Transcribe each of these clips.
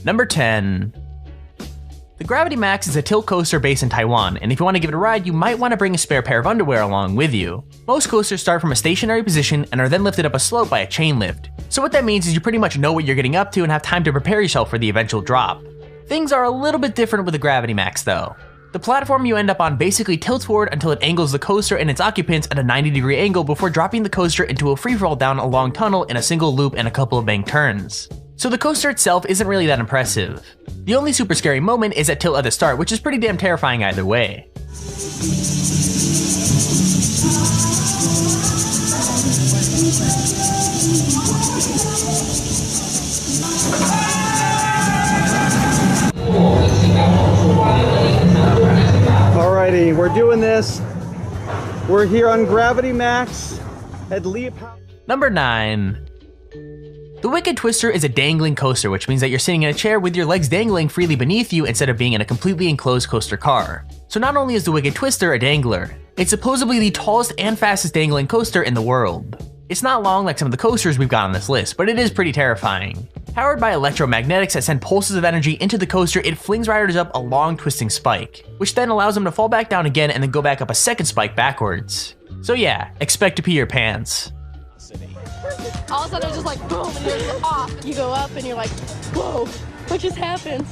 Number 10. The Gravity Max is a tilt coaster based in Taiwan, and if you want to give it a ride, you might want to bring a spare pair of underwear along with you. Most coasters start from a stationary position and are then lifted up a slope by a chain lift. So what that means is you pretty much know what you're getting up to and have time to prepare yourself for the eventual drop. Things are a little bit different with the Gravity Max though. The platform you end up on basically tilts forward until it angles the coaster and its occupants at a 90-degree angle before dropping the coaster into a freefall down a long tunnel in a single loop and a couple of bank turns. So the coaster itself isn't really that impressive. The only super scary moment is at tilt at the start, which is pretty damn terrifying either way. Alrighty, we're doing this. We're here on Gravity Max at Leap. Number 9. The Wicked Twister is a dangling coaster, which means that you're sitting in a chair with your legs dangling freely beneath you instead of being in a completely enclosed coaster car. So not only is the Wicked Twister a dangler, it's supposedly the tallest and fastest dangling coaster in the world. It's not long like some of the coasters we've got on this list, but it is pretty terrifying. Powered by electromagnetics that send pulses of energy into the coaster, it flings riders up a long twisting spike, which then allows them to fall back down again and then go back up a second spike backwards. So yeah, expect to pee your pants. All of a sudden it's just like boom and you're off. You go up and you're like, whoa, what just happened?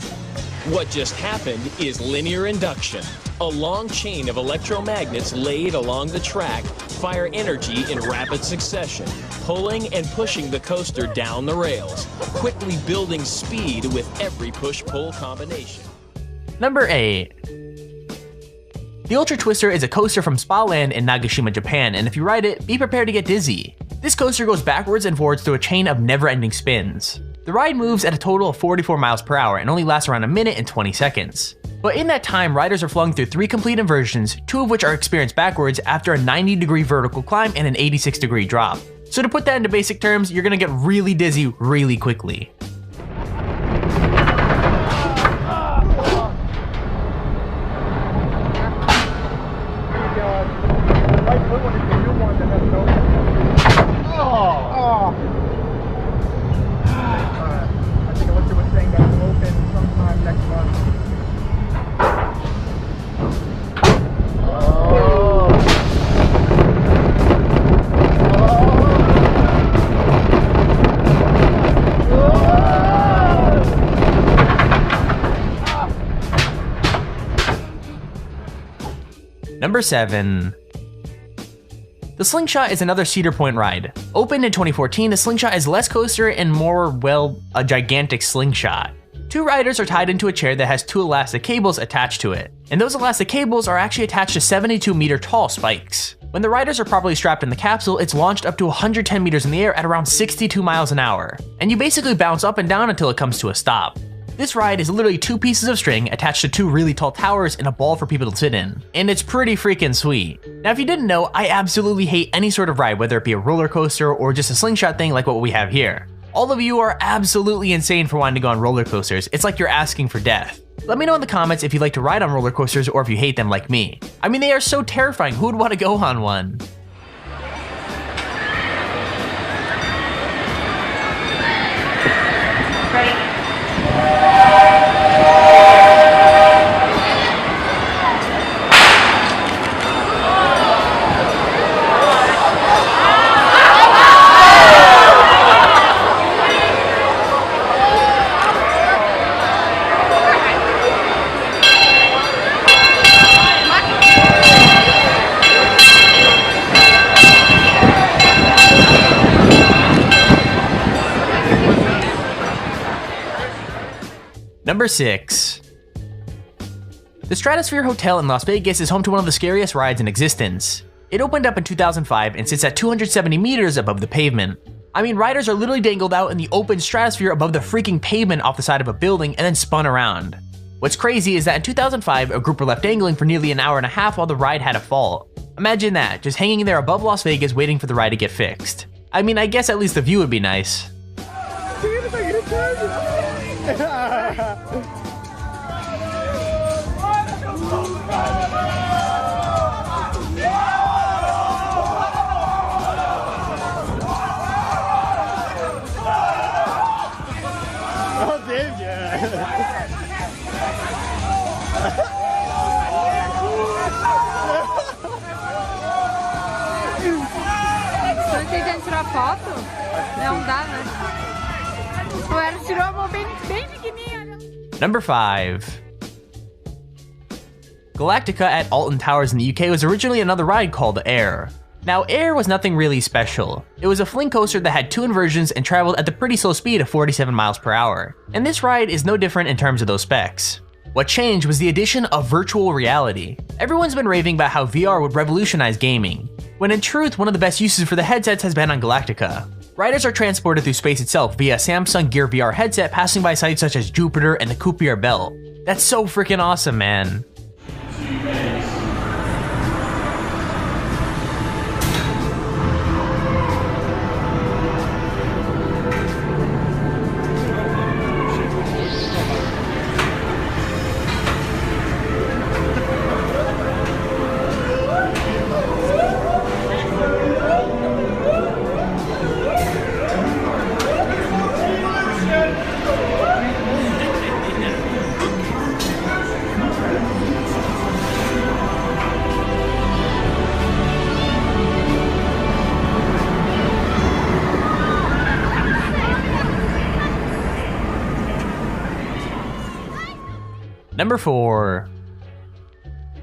What just happened is linear induction. A long chain of electromagnets laid along the track fire energy in rapid succession, pulling and pushing the coaster down the rails, quickly building speed with every push-pull combination. Number 8. The Ultra Twister is a coaster from Spa Land in Nagashima, Japan, and if you ride it, be prepared to get dizzy. This coaster goes backwards and forwards through a chain of never-ending spins. The ride moves at a total of 44 miles per hour and only lasts around a minute and 20 seconds. But in that time, riders are flung through 3 complete inversions, 2 of which are experienced backwards after a 90-degree vertical climb and an 86-degree drop. So to put that into basic terms, you're gonna get really dizzy really quickly. Number 7. The Slingshot is another Cedar Point ride. Opened in 2014, the Slingshot is less coaster and more, well, a gigantic slingshot. 2 riders are tied into a chair that has 2 elastic cables attached to it, and those elastic cables are actually attached to 72-meter tall spikes. When the riders are properly strapped in the capsule, it's launched up to 110 meters in the air at around 62 miles an hour, and you basically bounce up and down until it comes to a stop. This ride is literally 2 pieces of string attached to 2 really tall towers and a ball for people to sit in, and it's pretty freaking sweet. Now if you didn't know, I absolutely hate any sort of ride, whether it be a roller coaster or just a slingshot thing like what we have here. All of you are absolutely insane for wanting to go on roller coasters. It's like you're asking for death. Let me know in the comments if you like to ride on roller coasters or if you hate them like me. I mean, they are so terrifying, who would want to go on one? Ready? Number 6. The Stratosphere Hotel in Las Vegas is home to one of the scariest rides in existence. It opened up in 2005 and sits at 270 meters above the pavement. I mean, riders are literally dangled out in the open stratosphere above the freaking pavement off the side of a building and then spun around. What's crazy is that in 2005, a group were left dangling for nearly an hour and a half while the ride had a fault. Imagine that, just hanging there above Las Vegas waiting for the ride to get fixed. I mean, I guess at least the view would be nice. Oh, damn, yeah. Tô tentando tirar foto? Não dá, né? O Eros tirou a mão bem pequenininha. Number 5. Galactica at Alton Towers in the UK was originally another ride called Air. Now, Air was nothing really special. It was a fling coaster that had 2 inversions and traveled at the pretty slow speed of 47 miles per hour. And this ride is no different in terms of those specs. What changed was the addition of virtual reality. Everyone's been raving about how VR would revolutionize gaming, when in truth, one of the best uses for the headsets has been on Galactica. Riders are transported through space itself via Samsung Gear VR headset, passing by sites such as Jupiter and the Kuiper Belt. That's so freaking awesome, man. Number 4.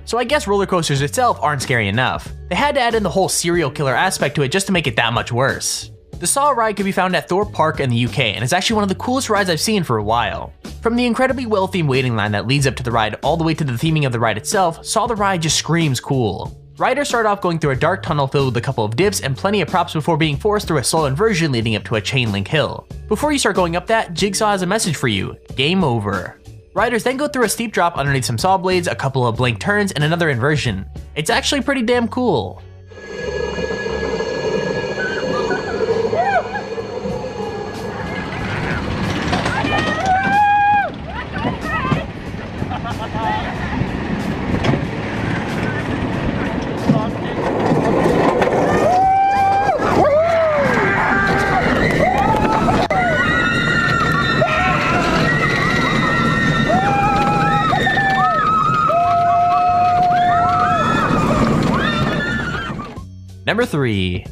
So I guess roller coasters itself aren't scary enough. They had to add in the whole serial killer aspect to it just to make it that much worse. The Saw ride can be found at Thorpe Park in the UK and is actually one of the coolest rides I've seen for a while. From the incredibly well-themed waiting line that leads up to the ride all the way to the theming of the ride itself, Saw the ride just screams cool. Riders start off going through a dark tunnel filled with a couple of dips and plenty of props before being forced through a slow inversion leading up to a chain link hill. Before you start going up that, Jigsaw has a message for you: game over. Riders then go through a steep drop underneath some saw blades, a couple of blank turns, and another inversion. It's actually pretty damn cool. Number 3.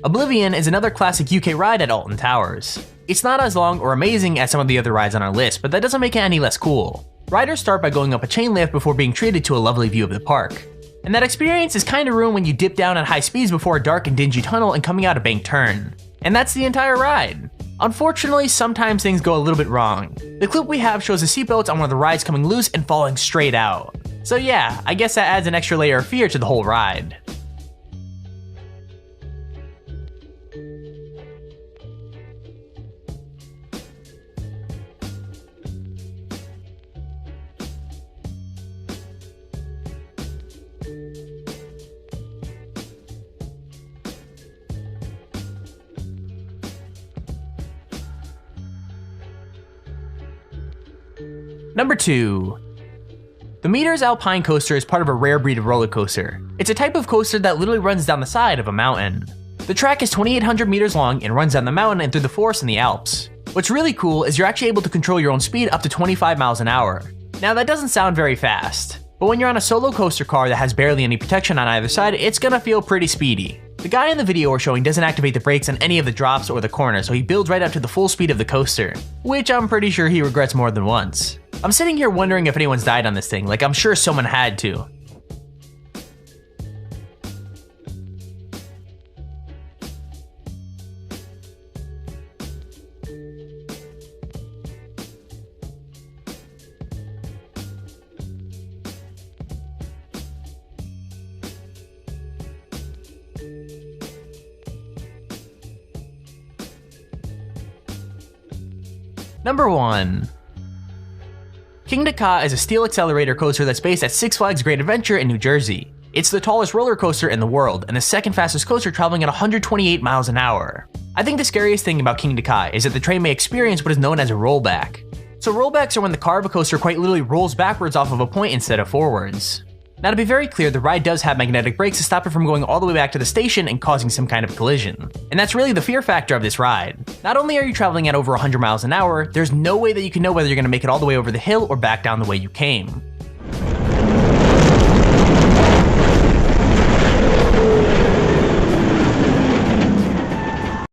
Oblivion is another classic UK ride at Alton Towers. It's not as long or amazing as some of the other rides on our list, but that doesn't make it any less cool. Riders start by going up a chain lift before being treated to a lovely view of the park. And that experience is kinda ruined when you dip down at high speeds before a dark and dingy tunnel and coming out a banked turn. And that's the entire ride. Unfortunately, sometimes things go a little bit wrong. The clip we have shows the seatbelts on one of the rides coming loose and falling straight out. So yeah, I guess that adds an extra layer of fear to the whole ride. Number 2. The Meters Alpine Coaster is part of a rare breed of roller coaster. It's a type of coaster that literally runs down the side of a mountain. The track is 2,800 meters long and runs down the mountain and through the forest in the Alps. What's really cool is you're actually able to control your own speed up to 25 miles an hour. Now that doesn't sound very fast, but when you're on a solo coaster car that has barely any protection on either side, it's gonna feel pretty speedy. The guy in the video we're showing doesn't activate the brakes on any of the drops or the corners, so he builds right up to the full speed of the coaster, which I'm pretty sure he regrets more than once. I'm sitting here wondering if anyone's died on this thing, like I'm sure someone had to. Number 1. Kingda Ka is a steel accelerator coaster that's based at Six Flags Great Adventure in New Jersey. It's the tallest roller coaster in the world and the second fastest coaster, traveling at 128 miles an hour. I think the scariest thing about Kingda Ka is that the train may experience what is known as a rollback. So rollbacks are when the car of a coaster quite literally rolls backwards off of a point instead of forwards. Now, to be very clear, the ride does have magnetic brakes to stop it from going all the way back to the station and causing some kind of collision. And that's really the fear factor of this ride. Not only are you traveling at over 100 miles an hour, there's no way that you can know whether you're going to make it all the way over the hill or back down the way you came.